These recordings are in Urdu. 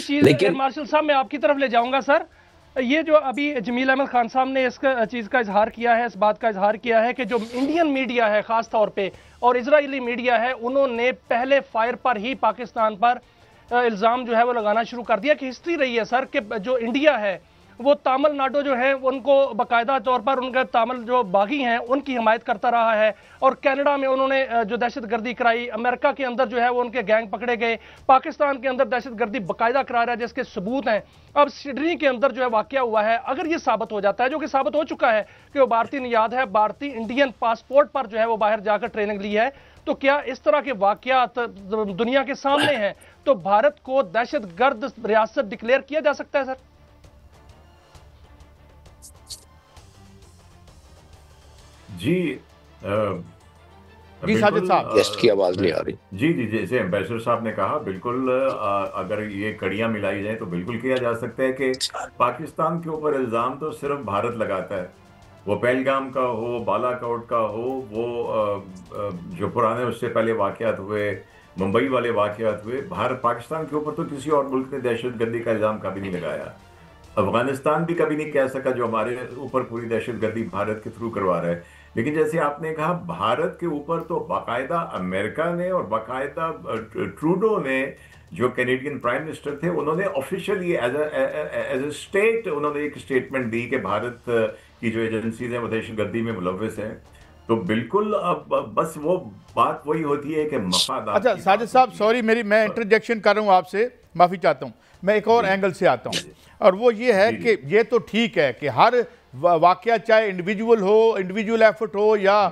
چیز ایئر مارشل صاحب میں آپ کی طرف لے جاؤں گا سر. یہ جو ابھی جمیل احمد خان صاحب نے اس چیز کا اظہار کیا ہے، اس بات کا اظہار کیا ہے کہ جو انڈین میڈیا ہے خاص طور پہ اور اسرائیلی میڈیا ہے، انہوں نے پہلے فائر پر ہی پاکستان پر الزام جو ہے وہ لگانا شروع کر دیا. کہ ہسٹری رہی ہے سر کہ جو انڈیا ہے وہ تامل ناڈو جو ہے ان کو باقاعدہ طور پر ان کے تامل جو باغی ہیں ان کی حمایت کرتا رہا ہے. اور کینیڈا میں انہوں نے جو دہشت گردی کرائی، امریکہ کے اندر جو ہے وہ ان کے گینگ پکڑے گئے، پاکستان کے اندر دہشت گردی باقاعدہ کرا رہا ہے جس کے ثبوت ہیں. اب سڈنی کے اندر جو ہے واقعہ ہوا ہے، اگر یہ ثابت ہو جاتا ہے، جو کہ ثابت ہو چکا ہے کہ وہ بھارتی نیاد ہے، بھارتی انڈین پاسپورٹ پر جو ہے وہ باہر جا کر ٹریننگ لی ہے، تو کیا اس طرح کے واقعات دنیا کے سامنے ہیں تو بھارت کو دہشت گرد ریاست ڈکلیئر کیا جا سکتا ہے سر؟ جی جی ساجد صاحب، گیسٹ کی آواز نہیں آ رہی. جی جیسے امبیسڈر صاحب نے کہا، بالکل اگر یہ کڑیاں ملائی جائیں تو بالکل کیا جا سکتا ہے کہ پاکستان کے اوپر الزام تو صرف بھارت لگاتا ہے، وہ پہلگام کا ہو، بالا کوٹ کا ہو، وہ جو پرانے اس سے پہلے واقعات ہوئے، ممبئی والے واقعات ہوئے، پاکستان کے اوپر تو کسی اور ملک نے دہشت گردی کا الزام کبھی نہیں لگایا. افغانستان بھی کبھی نہیں کہہ سکا جو ہمارے اوپر پوری دہشت گردی بھارت کے تھرو کروا رہا ہے. لیکن جیسے آپ نے کہا، بھارت کے اوپر تو باقاعدہ امریکہ نے اور باقاعدہ ٹروڈو نے، جو کینیڈین پرائم منسٹر تھے، انہوں نے آفیشلی ایز اے اسٹیٹ انہوں نے ایک اسٹیٹمنٹ دی کہ بھارت کی جو ایجنسیز ہیں وہ دہشت گردی میں ملوث ہیں. تو بالکل اب بس وہ بات وہی ہوتی ہے کہ مفادات. اچھا ساجد صاحب، سوری میں انٹرجیکشن کر رہا ہوں، آپ سے معافی چاہتا ہوں. میں ایک اور اینگل سے آتا ہوں، اور وہ یہ ہے کہ یہ تو ٹھیک ہے کہ ہر واقعہ چاہے انڈیویجول ایفرٹ ہو یا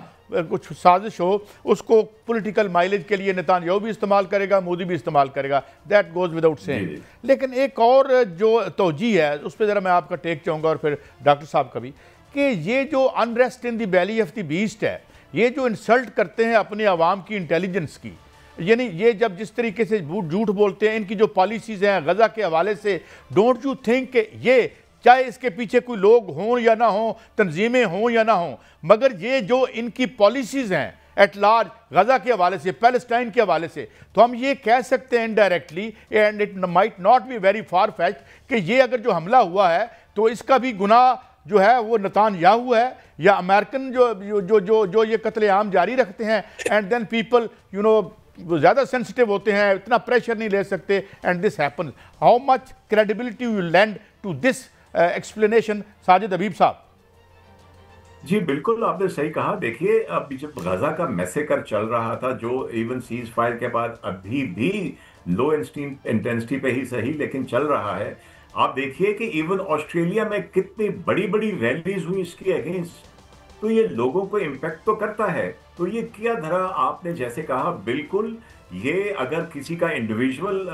کچھ سازش ہو، اس کو پولیٹیکل مائلیج کے لیے نتانیاہو بھی استعمال کرے گا، مودی بھی استعمال کرے گا. That goes without saying. لیکن ایک اور جو توجیہ ہے اس پہ ذرا میں آپ کا ٹیک چاہوں گا، اور پھر ڈاکٹر صاحب کا بھی، کہ یہ جو unrest in the belly of the beast ہے، یہ جو انسلٹ کرتے ہیں اپنے عوام کی انٹیلیجنس کی، یعنی یہ جب جس طریقے سے جھوٹ بولتے ہیں، ان کی جو پالیسیز ہیں غزہ کے حوالے سے، ڈونٹ یو تھنک کہ یہ چاہے اس کے پیچھے کوئی لوگ ہوں یا نہ ہوں، تنظیمیں ہوں یا نہ ہوں، مگر یہ جو ان کی پالیسیز ہیں ایٹ لارج غزہ کے حوالے سے، پیلسٹائن کے حوالے سے، تو ہم یہ کہہ سکتے ہیں indirectly, and it might not be very far fetched, کہ یہ اگر جو حملہ ہوا ہے تو اس کا بھی گناہ جو ہے وہ نتانیاہو ہے یا امریکن جو یہ قتل عام جاری رکھتے ہیں. اینڈ دین پیپل وہ زیادہ سینسٹیو ہوتے ہیں، اتنا پریشر نہیں لے سکتے، and this happens. How much credibility you lend to this explanation Sajid Habib صاحب؟ جی بالکل آپ نے صحیح کہا. دیکھیے اب جب غزہ کا میسیکر چل رہا تھا، جو ایون سیز فائر کے بعد ابھی بھی لو انٹینسٹی پہ ہی صحیح لیکن چل رہا ہے، آپ دیکھیے کہ ایون آسٹریلیا میں کتنی بڑی بڑی ریلیز ہوئی اس کی اگینسٹ. تو یہ لوگوں کو امپیکٹ تو کرتا ہے. تو یہ کیا دھرا آپ نے جیسے کہا، بالکل یہ اگر کسی کا انڈیویجول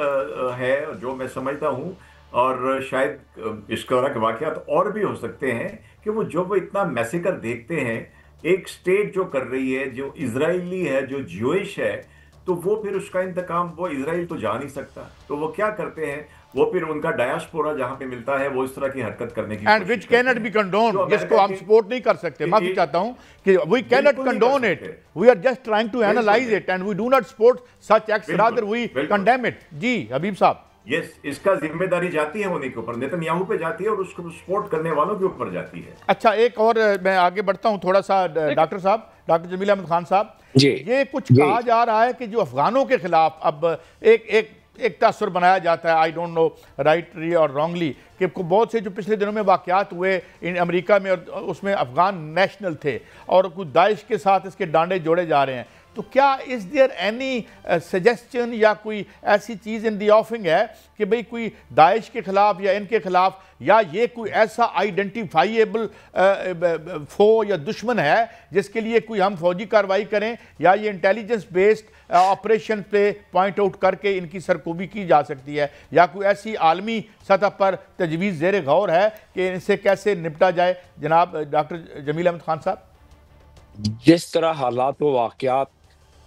ہے، جو میں سمجھتا ہوں، اور شاید اس طرح کے واقعات اور بھی ہو سکتے ہیں، کہ وہ اتنا میسیکر دیکھتے ہیں، ایک سٹیٹ جو کر رہی ہے، جو اسرائیلی ہے، جو جوئش ہے، تو وہ پھر اس کا انتقام وہ اسرائیل تو جا نہیں سکتا. تو وہ کیا کرتے ہیں، وہ پھر ان کا ڈایاسپورا جہاں پہ ملتا ہے وہ اس طرح کی حرکت کرنے کی and which can't be condoned, جس کو ہم سپورٹ نہیں کر سکتے. معافی چاہتا ہوں کہ we can't condone it, we are just trying to analyse it and we do not support such acts, rather we condemn it. جی حبیب صاحب. یس، اس کا ذمہ داری جاتی ہے انہیں کے اوپر، نتنیاہو پہ جاتی ہے اور اس کو سپورٹ کرنے والوں کے اوپر جاتی ہے. اچھا ایک اور میں آگے بڑھتا ہوں تھوڑا سا، ڈاکٹر صاحب، ڈاکٹر جمیل احمد خان صاحب. یہ کچھ کہا جا رہا ہے کہ جو افغانوں کے خلاف اب ایک تاثر بنایا جاتا ہے، آئی ڈونٹ نو رائٹلی اور رانگلی، کہ بہت سے جو پچھلے دنوں میں واقعات ہوئے امریکہ میں، اور اس میں افغان نیشنل تھے، اور کچھ داعش کے ساتھ اس کے ڈانڈے جوڑے جا رہے ہیں. تو کیا از دیئر اینی سجیسچن یا کوئی ایسی چیز ان دی آفنگ ہے کہ بھئی کوئی داعش کے خلاف یا ان کے خلاف، یا یہ کوئی ایسا آئیڈینٹیفائیبل فو یا دشمن ہے جس کے لیے کوئی ہم فوجی کارروائی کریں، یا یہ انٹیلیجنس بیسڈ آپریشن پہ پوائنٹ آؤٹ کر کے ان کی سرکوبی کی جا سکتی ہے، یا کوئی ایسی عالمی سطح پر تجویز زیر غور ہے کہ ان سے کیسے نپٹا جائے؟ جناب ڈاکٹر جمیل احمد خان صاحب. جس طرح حالات و واقعات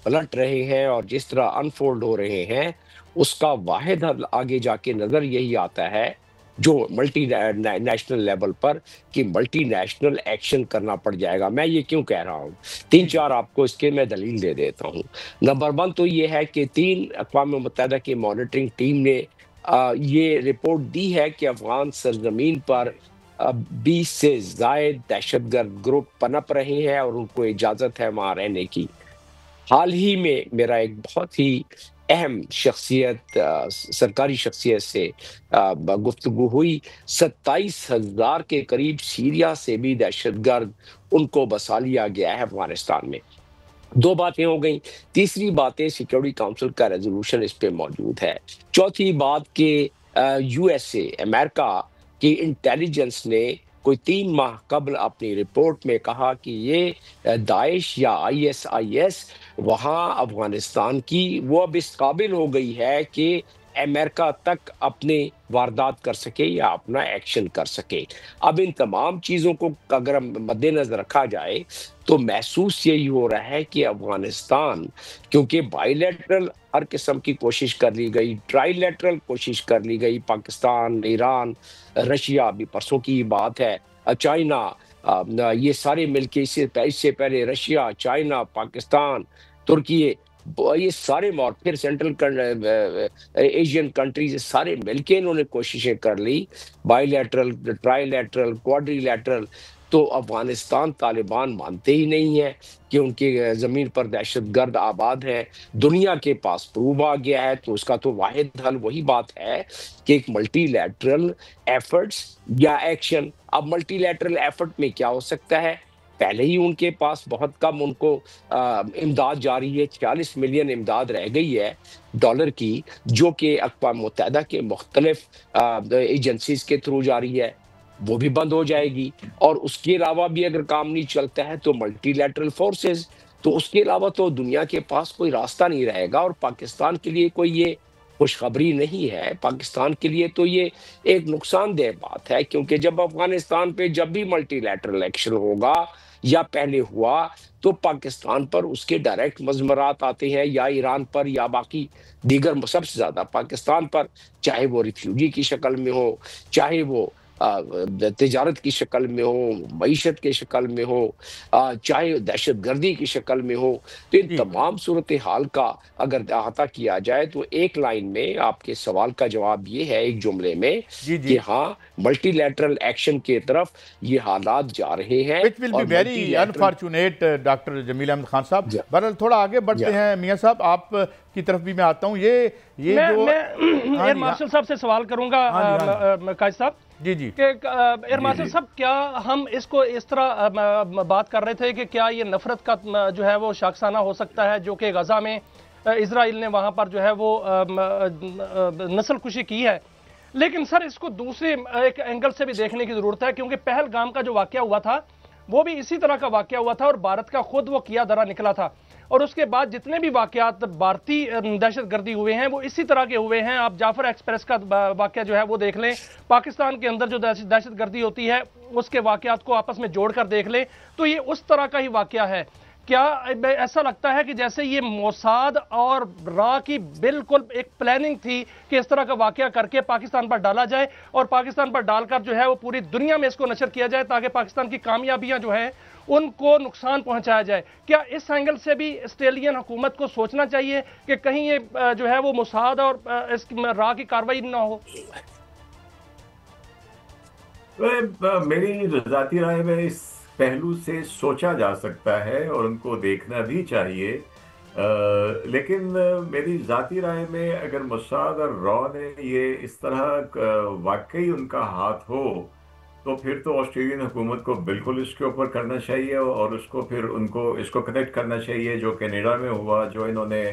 پلٹ رہے ہیں اور جس طرح انفولڈ ہو رہے ہیں، اس کا واحد حل آگے جا کے نظر یہی آتا ہے، جو ملٹی نیشنل لیول پر، کہ ملٹی نیشنل ایکشن کرنا پڑ جائے گا. میں یہ کیوں کہہ رہا ہوں، 3-4 آپ کو اس کے میں دلیل دے دیتا ہوں. نمبر 1 تو یہ ہے کہ 3 اقوام متحدہ کی مانیٹرنگ ٹیم نے یہ رپورٹ دی ہے کہ افغان سرزمین پر 20 سے زائد دہشت گرد گروپ پنپ رہے ہیں اور ان کو اجازت ہے وہاں رہنے کی۔ حال ہی میں میرا ایک بہت ہی اہم شخصیت سرکاری شخصیت سے گفتگو ہوئی، 27,000 کے قریب سیریا سے بھی دہشت گرد ان کو بسا لیا گیا ہے افغانستان میں۔ دو باتیں ہو گئیں۔ تیسری بات سیکیورٹی کاؤنسل کا ریزولوشن اس پہ موجود ہے۔ چوتھی بات کہ یو ایس اے امریکہ کی انٹیلیجنس نے کوئی 3 ماہ قبل اپنی رپورٹ میں کہا کہ یہ داعش یا IS وہاں افغانستان کی وہ اب اس قابل ہو گئی ہے کہ امریکہ تک اپنے واردات کر سکے یا اپنا ایکشن کر سکے۔ اب ان تمام چیزوں کو اگر مد نظر رکھا جائے تو محسوس یہی ہو رہا ہے کہ افغانستان، کیونکہ بائی لیٹرل ہر قسم کی کوشش کر لی گئی، ٹرائی لیٹرل کوشش کر لی گئی، پاکستان، ایران، رشیا، بھی پرسوں کی بات ہے، چائنا، یہ سارے مل کے اس سے پہلے رشیا، چائنا، پاکستان، ترکی، یہ سارے اور پھر سینٹرل ایشین کنٹریز سارے مل کے انہوں نے کوششیں کر لی، bilateral, trilateral, quadrilateral. تو افغانستان طالبان مانتے ہی نہیں ہے کہ ان کے زمین پر دہشت گرد آباد ہیں، دنیا کے پاس پروف آ گیا ہے، تو اس کا تو واحد حل وہی بات ہے کہ ایک ملٹی لیٹرل ایفرٹس یا ایکشن۔ اب ملٹی لیٹرل ایفرٹ میں کیا ہو سکتا ہے؟ پہلے ہی ان کے پاس بہت کم ان کو امداد جاری ہے، 46 ملین امداد رہ گئی ہے ڈالر کی، جو کہ اقوام متحدہ کے مختلف ایجنسیز کے تھرو جاری ہے، وہ بھی بند ہو جائے گی۔ اور اس کے علاوہ بھی اگر کام نہیں چلتا ہے تو ملٹی لیٹرل فورسز، تو اس کے علاوہ تو دنیا کے پاس کوئی راستہ نہیں رہے گا۔ اور پاکستان کے لیے کوئی یہ خوشخبری نہیں ہے، پاکستان کے لیے تو یہ ایک نقصان دہ بات ہے، کیونکہ جب افغانستان پہ جب بھی ملٹی لیٹرل ایکشن ہوگا یا پہلے ہوا تو پاکستان پر اس کے ڈائریکٹ مضمرات آتے ہیں، یا ایران پر یا باقی دیگر، سب سے زیادہ پاکستان پر، چاہے وہ ریفیوجی کی شکل میں ہو، چاہے وہ تجارت کی شکل میں ہو، معیشت کی شکل میں ہو، چاہے دہشت گردی کی شکل میں ہو۔ تو ان تمام صورتحال کا اگر احاطہ کیا جائے تو ایک لائن میں آپ کے سوال کا جواب یہ ہے، ایک جملے میں، کہ ہاں ملٹی لیٹرل ایکشن کی طرف یہ حالات جا رہے ہیں۔ which will be very unfortunate doctor Jameel Ahmed Khan صاحب۔ بہرحال تھوڑا آگے بڑھتے ہیں میاں صاحب، آپ کی طرف بھی میں آتا ہوں۔ یہ جو ایئر مارشل صاحب سے سوال کروں گا قائد صاحب، جی کہ ایئر مارشل صاحب، کیا ہم اس کو اس طرح بات کر رہے تھے کہ کیا یہ نفرت کا جو ہے وہ شاخسانہ ہو سکتا ہے جو کہ غزہ میں اسرائیل نے وہاں پر جو ہے وہ نسل کشی کی ہے؟ لیکن سر اس کو دوسرے ایک اینگل سے بھی دیکھنے کی ضرورت ہے، کیونکہ پہلگام کا جو واقعہ ہوا تھا وہ بھی اسی طرح کا واقعہ ہوا تھا اور بھارت کا خود وہ کیا درا نکلا تھا، اور اس کے بعد جتنے بھی واقعات بھارتی دہشت گردی ہوئے ہیں وہ اسی طرح کے ہوئے ہیں۔ آپ جعفر ایکسپریس کا واقعہ جو ہے وہ دیکھ لیں، پاکستان کے اندر جو دہشت گردی ہوتی ہے اس کے واقعات کو آپس میں جوڑ کر دیکھ لیں تو یہ اس طرح کا ہی واقعہ ہے۔ کیا ایسا لگتا ہے کہ جیسے یہ موساد اور را کی بالکل ایک پلاننگ تھی کہ اس طرح کا واقعہ کر کے پاکستان پر ڈالا جائے اور پاکستان پر ڈال کر جو ہے وہ پوری دنیا میں اس کو نشر کیا جائے تاکہ پاکستان کی کامیابیاں جو ہیں ان کو نقصان پہنچایا جائے؟ کیا اس اینگل سے بھی آسٹریلین حکومت کو سوچنا چاہیے کہ کہیں یہ جو ہے وہ موساد اور اس را کی کارروائی نہ ہو؟ میری ذاتی رائے میں اس پہلو سے سوچا جا سکتا ہے اور ان کو دیکھنا بھی چاہیے، لیکن میری ذاتی رائے میں اگر موساد اور را نے یہ اس طرح واقعی ان کا ہاتھ ہو تو پھر تو آسٹریلین حکومت کو بالکل اس کے اوپر کرنا چاہیے اور اس کو پھر ان کو اس کو کنیکٹ کرنا چاہیے جو کینیڈا میں ہوا، جو انہوں نے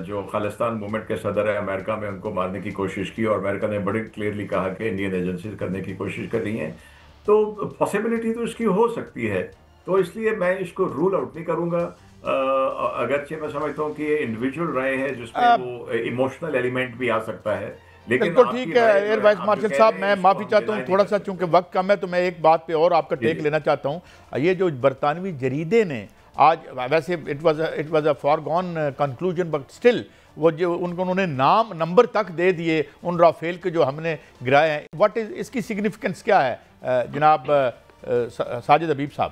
جو خالستان موومنٹ کے صدر ہے امریکہ میں ان کو مارنے کی کوشش کی، اور امریکہ نے بڑی کلیئرلی کہا کہ انڈین ایجنسیز کرنے کی کوشش کر رہی ہیں، تو پاسبلٹی تو اس کی ہو سکتی ہے۔ تو اس لیے میں اس کو رول آؤٹ نہیں کروں گا، اگرچہ میں سمجھتا ہوں کہ یہ انڈیویجول رائے ہے جس میں وہ ایموشنل ایلیمنٹ بھی آ سکتا ہے۔ بالکل ٹھیک ہے ایئر وائس مارشل صاحب، میں معافی چاہتا ہوں تھوڑا سا چونکہ وقت کم ہے تو میں ایک بات پہ اور آپ کا ٹیک لینا چاہتا ہوں۔ یہ جو برطانوی جریدے نے آج، ویسے it was a foregone conclusion but still, وہ جو انہوں نے نام نمبر تک دے دیے ان رافیل کے جو ہم نے گرائے ہیں، واٹ از اس کی سگنیفیکنس کیا ہے جناب ساجد حبیب صاحب؟